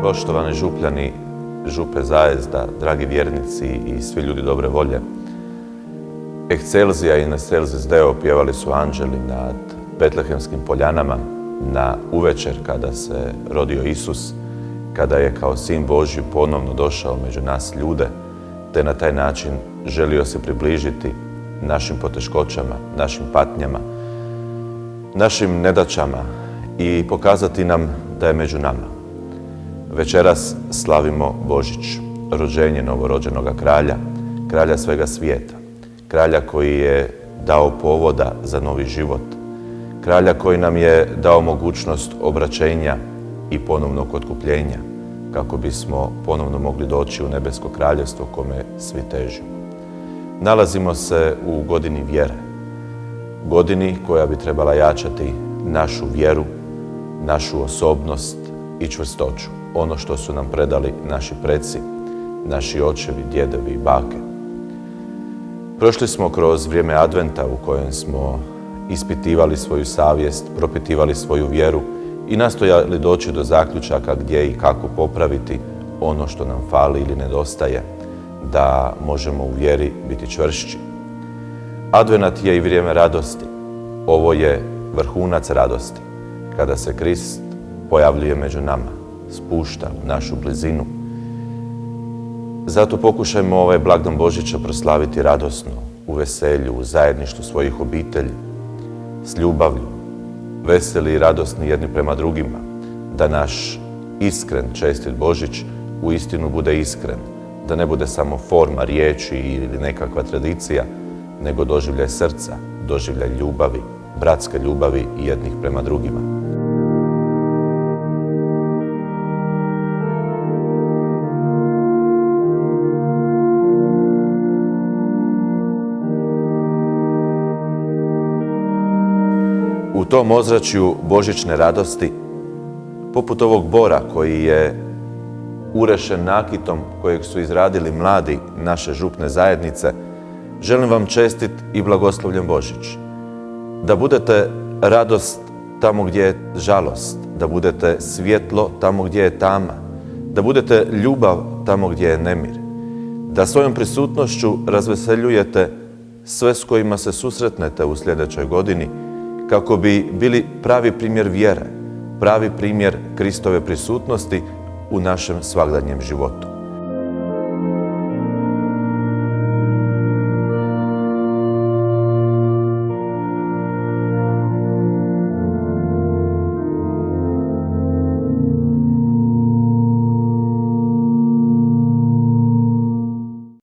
Poštovani župljani Župe Zajezda, dragi vjernici i svi ljudi dobre volje. Excelzija i Excelsis Deo pjevali su anđeli nad Betlehemskim poljanama na uvečer kada se rodio Isus, kada je kao sin Božji ponovno došao među nas ljude, te na taj način želio se približiti našim poteškoćama, našim patnjama, našim nedaćama i pokazati nam da je među nama. Večeras slavimo Božić, rođenje novorođenoga kralja, kralja svega svijeta, kralja koji je dao povoda za novi život, kralja koji nam je dao mogućnost obraćenja i ponovnog otkupljenja, kako bismo ponovno mogli doći u nebesko kraljevstvo kome svi težimo. Nalazimo se u godini vjere, godini koja bi trebala jačati našu vjeru, našu osobnost i čvrstoću. Ono što su nam predali naši preci, naši očevi, djedovi i bake. Prošli smo kroz vrijeme Adventa u kojem smo ispitivali svoju savjest, propitivali svoju vjeru i nastojali doći do zaključaka gdje i kako popraviti ono što nam fali ili nedostaje, da možemo u vjeri biti čvršći. Advent je i vrijeme radosti. Ovo je vrhunac radosti, kada se Krist pojavljuje među nama, spušta u našu blizinu. Zato pokušajmo ovaj blagdan Božića proslaviti radosno, u veselju, u zajedništvu svojih obitelji, s ljubavlju, veseli i radosni jedni prema drugima, da naš iskren, čestit Božić uistinu bude iskren, da ne bude samo forma riječi ili nekakva tradicija, nego doživljaj srca, doživljaj ljubavi, bratske ljubavi jednih prema drugima. U tom ozračju božićne radosti, poput ovog bora koji je urešen nakitom kojeg su izradili mladi naše župne zajednice, želim vam čestit i blagoslovljen Božić. Da budete radost tamo gdje je žalost, da budete svjetlo tamo gdje je tama, da budete ljubav tamo gdje je nemir, da svojom prisutnošću razveseljujete sve s kojima se susretnete u sljedećoj godini, kako bi bili pravi primjer vjere, pravi primjer Kristove prisutnosti u našem svagdanjem životu.